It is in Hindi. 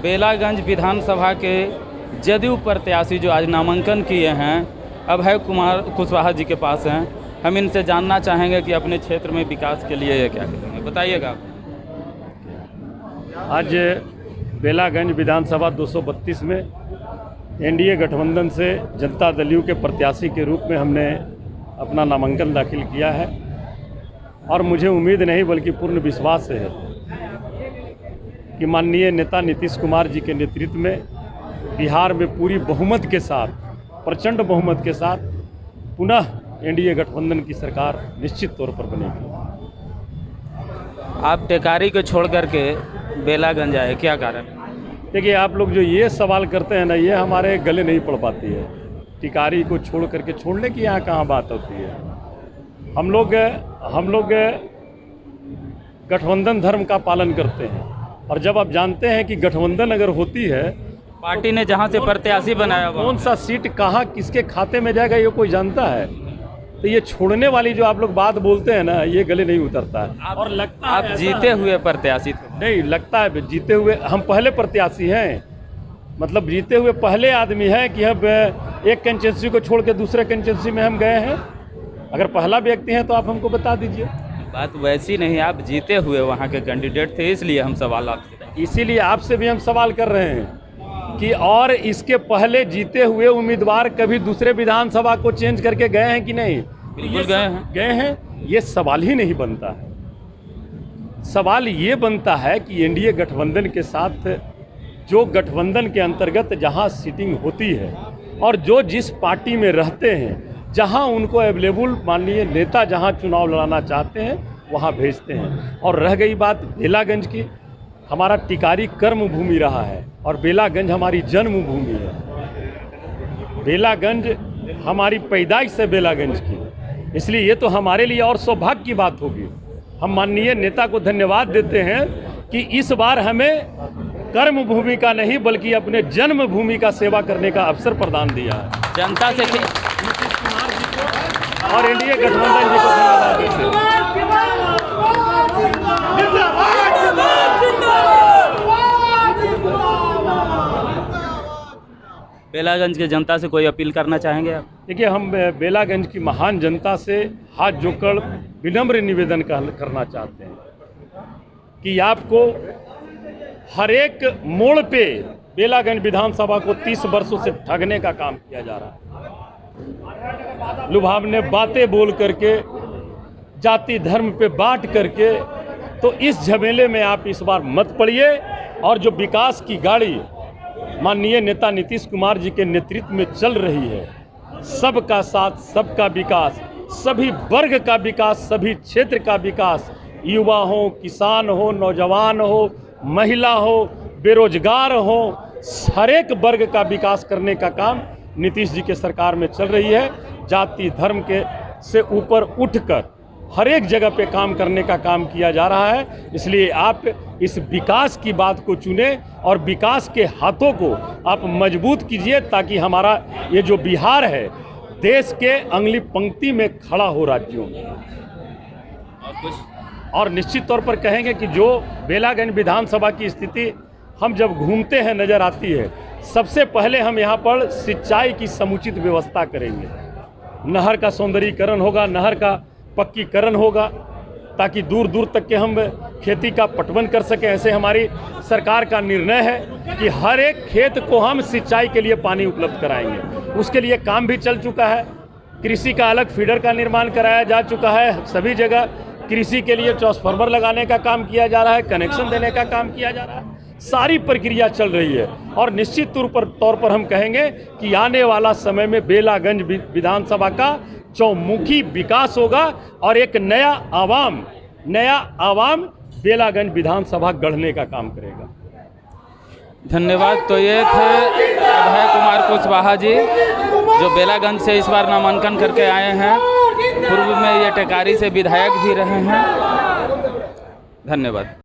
बेलागंज विधानसभा के जदयू प्रत्याशी जो आज नामांकन किए हैं अभय कुमार कुशवाहा जी के पास हैं। हम इनसे जानना चाहेंगे कि अपने क्षेत्र में विकास के लिए ये क्या करेंगे, बताइएगा। आज बेलागंज विधानसभा 232 में एनडीए गठबंधन से जनता दल यू के प्रत्याशी के रूप में हमने अपना नामांकन दाखिल किया है और मुझे उम्मीद नहीं बल्कि पूर्ण विश्वास है कि माननीय नेता नीतीश कुमार जी के नेतृत्व में बिहार में पूरी बहुमत के साथ, प्रचंड बहुमत के साथ पुनः एनडीए गठबंधन की सरकार निश्चित तौर पर बनेगी। आप टेकारी को छोड़ करके बेलागंज आए, क्या कारण? देखिए, आप लोग जो ये सवाल करते हैं ना, ये हमारे गले नहीं पड़ पाती है। टिकारी को छोड़ करके छोड़ने की यहाँ कहाँ बात होती है। हम लोग गठबंधन धर्म का पालन करते हैं और जब आप जानते हैं कि गठबंधन अगर होती है, पार्टी ने जहाँ से प्रत्याशी बनाया कौन सा सीट कहाँ किसके खाते में जाएगा ये कोई जानता है। तो ये छोड़ने वाली जो आप लोग बात बोलते हैं ना, ये गले नहीं उतरता है। और लगता है आप जीते हुए प्रत्याशी थे? नहीं, लगता है जीते हुए हम पहले प्रत्याशी हैं, मतलब जीते हुए पहले आदमी हैं कि अब एक कंस्टिट्यूंसी को छोड़ के दूसरे कंस्टिट्यूंसी में हम गए हैं। अगर पहला व्यक्ति हैं तो आप हमको बता दीजिए। बात वैसी नहीं, आप जीते हुए वहाँ के कैंडिडेट थे, इसलिए हम सवाल आपसे, इसीलिए आपसे भी हम सवाल कर रहे हैं कि और इसके पहले जीते हुए उम्मीदवार कभी दूसरे विधानसभा को चेंज करके गए हैं कि नहीं? बिल्कुल गए हैं। ये सवाल ही नहीं बनता है। सवाल ये बनता है कि एनडीए गठबंधन के साथ जो गठबंधन के अंतर्गत जहां सीटिंग होती है और जो जिस पार्टी में रहते हैं, जहां उनको अवेलेबल माननीय नेता जहां चुनाव लड़ाना चाहते हैं वहां भेजते हैं। और रह गई बात बेलागंज की, हमारा टिकारी कर्म भूमि रहा है और बेलागंज हमारी जन्मभूमि है। बेलागंज हमारी पैदाइश से बेलागंज की, इसलिए ये तो हमारे लिए और सौभाग्य की बात होगी। हम माननीय नेता को धन्यवाद देते हैं कि इस बार हमें कर्म भूमि का नहीं बल्कि अपने जन्मभूमि का सेवा करने का अवसर प्रदान दिया है। जनता से और एनडीए गठबंधन जी को धन्यवाद देते हैं। बेलागंज के जनता से कोई अपील करना चाहेंगे आप? देखिए, हम बेलागंज की महान जनता से हाथ जोड़कर विनम्र निवेदन करना चाहते हैं कि आपको हर एक मोड़ पे बेलागंज विधानसभा को 30 वर्षों से ठगने का काम किया जा रहा है। लुभावने बातें बोल करके, जाति धर्म पे बांट करके, तो इस झमेले में आप इस बार मत पड़िए और जो विकास की गाड़ी माननीय नेता नीतीश कुमार जी के नेतृत्व में चल रही है, सबका साथ सबका विकास, सभी वर्ग का विकास, सभी क्षेत्र का विकास, युवा हो, किसान हो, नौजवान हो, महिला हो, बेरोजगार हो, हर एक वर्ग का विकास करने का काम नीतीश जी के सरकार में चल रही है। जाति धर्म के से ऊपर उठकर हर एक जगह पे काम करने का काम किया जा रहा है। इसलिए आप इस विकास की बात को चुने और विकास के हाथों को आप मजबूत कीजिए ताकि हमारा ये जो बिहार है देश के अगली पंक्ति में खड़ा हो राज्यों में। और निश्चित तौर पर कहेंगे कि जो बेलागंज विधानसभा की स्थिति हम जब घूमते हैं नज़र आती है, सबसे पहले हम यहाँ पर सिंचाई की समुचित व्यवस्था करेंगे। नहर का सौंदर्यीकरण होगा, नहर का पक्कीकरण होगा ताकि दूर दूर तक के हम खेती का पटवन कर सकें। ऐसे हमारी सरकार का निर्णय है कि हर एक खेत को हम सिंचाई के लिए पानी उपलब्ध कराएंगे। उसके लिए काम भी चल चुका है। कृषि का अलग फीडर का निर्माण कराया जा चुका है। सभी जगह कृषि के लिए ट्रांसफार्मर लगाने का काम किया जा रहा है, कनेक्शन देने का काम किया जा रहा है। सारी प्रक्रिया चल रही है और निश्चित तौर पर हम कहेंगे कि आने वाला समय में बेलागंज विधानसभा का चौमुखी विकास होगा और एक नया आवाम बेलागंज विधानसभा गढ़ने का काम करेगा। धन्यवाद। तो ये थे अभय कुमार कुशवाहा जी जो बेलागंज से इस बार नामांकन करके आए हैं। पूर्व में ये टेकारी से विधायक भी रहे हैं। धन्यवाद।